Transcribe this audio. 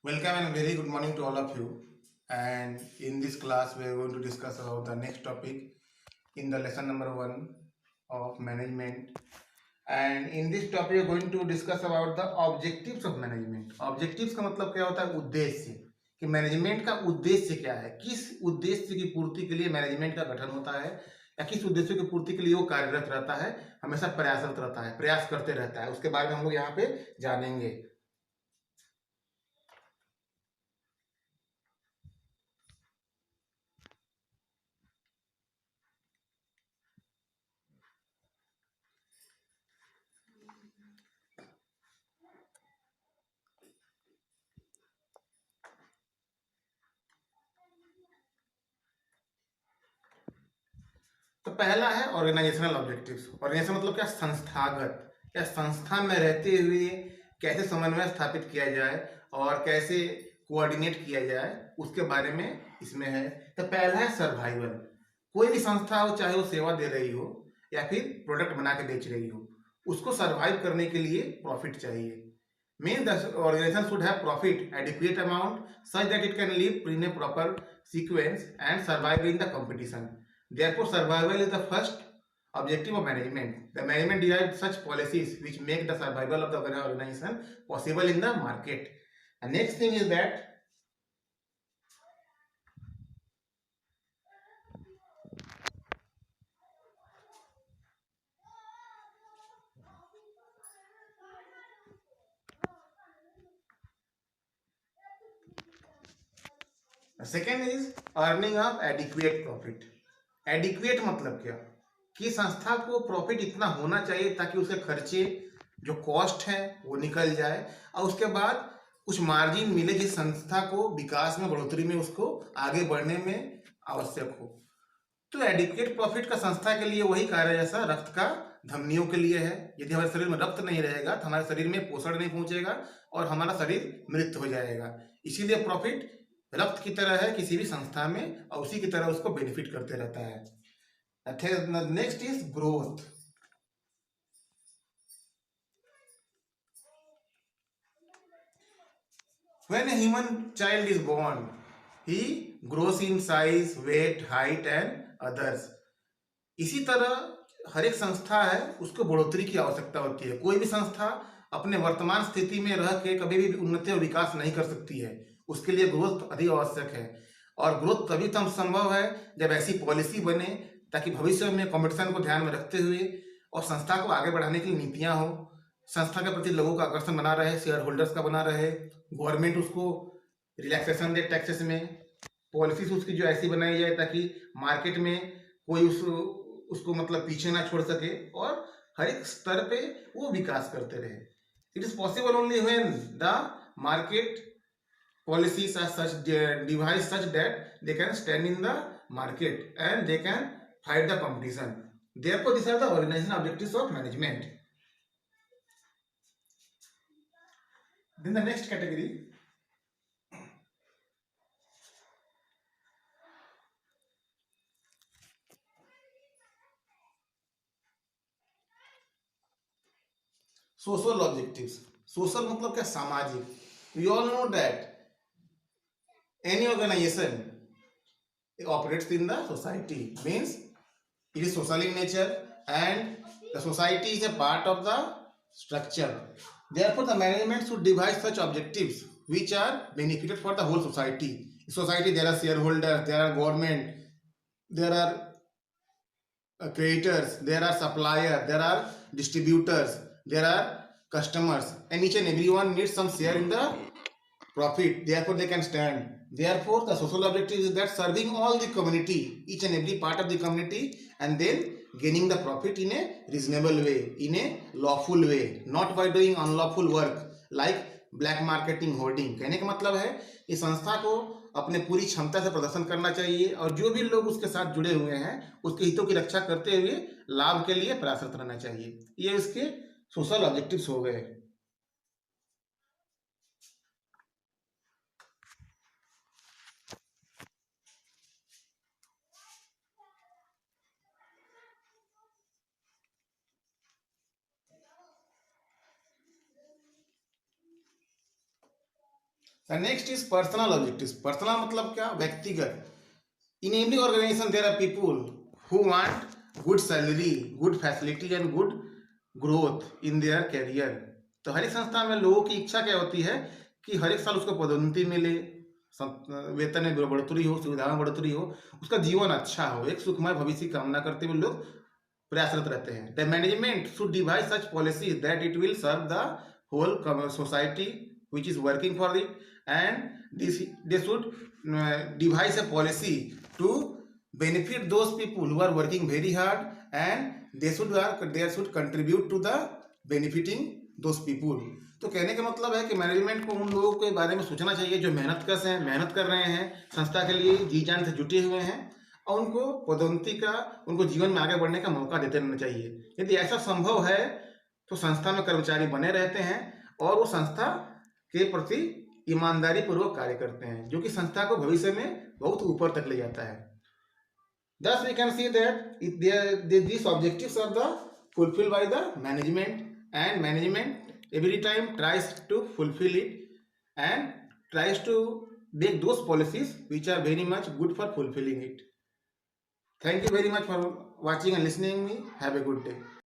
Welcome and very good morning to all of you. And in this class, we are going to discuss about the next topic in the lesson number one of management. And in this topic, we are going to discuss about the objectives of management. Objectives का मतलब क्या होता है? उद्देश्य कि management का उद्देश्य क्या है, किस उद्देश्य की पूर्ति के लिए मैनेजमेंट का गठन होता है या किस उद्देश्य की पूर्ति के लिए वो कार्यरत रहता है, हमेशा प्रयासरत रहता है, प्रयास करते रहता है, उसके बारे में हम लोग यहाँ पे जानेंगे। तो पहला है ऑर्गेनाइजेशनल ऑब्जेक्टिव्स। ऑर्गेनाइजेशन मतलब क्या? संस्थागत या संस्था में रहते हुए कैसे समन्वय स्थापित किया जाए और कैसे कोऑर्डिनेट किया जाए, उसके बारे में इसमें है। तो पहला है सर्वाइवल। कोई भी संस्था हो, चाहे वो सेवा दे रही हो या फिर प्रोडक्ट बना के बेच रही हो, उसको सर्वाइव करने के लिए प्रॉफिट चाहिए। Mean the organisation should have profit adequate amount such that it can live in a proper sequence and survive in the competition. Therefore, survival is the first objective of management. The management derives such policies which make the survival of the organization possible in the market. The next thing is that the second is earning of adequate profit. Adequate मतलब क्या? कि संस्था को profit इतना होना चाहिए ताकि उसके खर्चे जो कॉस्ट है वो निकल जाए और उसके बाद कुछ मार्जिन मिले जिस संस्था को विकास में, बढ़ोतरी में, उसको आगे बढ़ने में आवश्यक हो। तो एडिक्वेट प्रॉफिट का संस्था के लिए वही कार्य जैसा रक्त का धमनियों के लिए है। यदि हमारे शरीर में रक्त नहीं रहेगा तो हमारे शरीर में पोषण नहीं पहुंचेगा और हमारा शरीर मृत हो जाएगा। इसीलिए प्रॉफिट रक्त की तरह है किसी भी संस्था में और उसी की तरह उसको बेनिफिट करते रहता है। Next is growth. When a human child is born, he grows in size, weight, height and others. इसी तरह हर एक संस्था है, उसको बढ़ोतरी की आवश्यकता होती है। कोई भी संस्था अपने वर्तमान स्थिति में रह के कभी भी उन्नति और विकास नहीं कर सकती है, उसके लिए ग्रोथ अधिक आवश्यक है। और ग्रोथ तभी तक संभव है जब ऐसी पॉलिसी बने ताकि भविष्य में कंपटीशन को ध्यान में रखते हुए और संस्था को आगे बढ़ाने की नीतियां हो, संस्था के प्रति लोगों का आकर्षण बना रहे, शेयर होल्डर्स का बना रहे, गवर्नमेंट उसको रिलैक्सेशन दे टैक्सेस में, पॉलिसीज उसकी जो ऐसी बनाई जाए ताकि मार्केट में कोई उसको मतलब पीछे ना छोड़ सके और हर एक स्तर पे वो विकास करते रहे। It is possible only when the market policies are such devised such that they can stand in the market and they can fight the competition. Therefore, these are the organizational objectives of management. Then the next category, social objectives. Social मतलब क्या? सामाजिक. We all know that any organization operates in the society, means it is social in nature and the society is a part of the structure. Therefore, the management should devise such objectives which are benefited for the whole society. Society, there are shareholders, there are government, there are creators, there are suppliers, there are distributors, there are customers, and each and everyone needs some share in the profit. Therefore, they can stand. Therefore, the social objective is that serving all the community, each and every part of the community, and then gaining the profit in a reasonable way, in a lawful way, not by doing unlawful work like black marketing, hoarding. कहने का मतलब है कि संस्था को अपने पूरी क्षमता से प्रदर्शन करना चाहिए और जो भी लोग उसके साथ जुड़े हुए हैं उसके हितों की रक्षा करते हुए लाभ के लिए प्रयासरत रहना चाहिए। ये उसके सोशल ऑब्जेक्टिव्स हो गए। Next is personal objectives. Personal मतलब क्या? व्यक्तिगत। In every organisation there are people who want good salary, good facility and good growth in their career. तो हर एक संस्था में लोगों की इच्छा क्या होती है कि हर एक साल उसको पदोन्नति मिले, वेतन में बढ़ोतरी हो, सुविधाओं में बढ़ोतरी हो, उसका जीवन अच्छा हो, एक सुखमय भविष्य की कामना करते हुए लोग प्रयासरत रहते हैं। The management should devise such policies that it will serve the whole society which is working for it, and they should devise a policy to benefit those people who are working very hard, and they should contribute to the benefiting those people. तो कहने का मतलब है कि management को उन लोगों के बारे में सोचना चाहिए जो मेहनतकश हैं, मेहनत कर रहे हैं, संस्था के लिए जी जान से जुटे हुए हैं, और उनको पदोन्नति का, उनको जीवन में आगे बढ़ने का मौका देते रहना चाहिए। यदि ऐसा संभव है तो संस्था में कर्मचारी बने रहते हैं और वो संस्था के प्रति ईमानदारी पूर्वक कार्य करते हैं, जो कि संस्था को भविष्य में बहुत ऊपर तक ले जाता है। Thus we can see that these objectives are the fulfilled by the management, and management every time tries to fulfill it and tries to make those policies which are very much good for fulfilling it. Thank you very much for watching and listening me. Have a good day.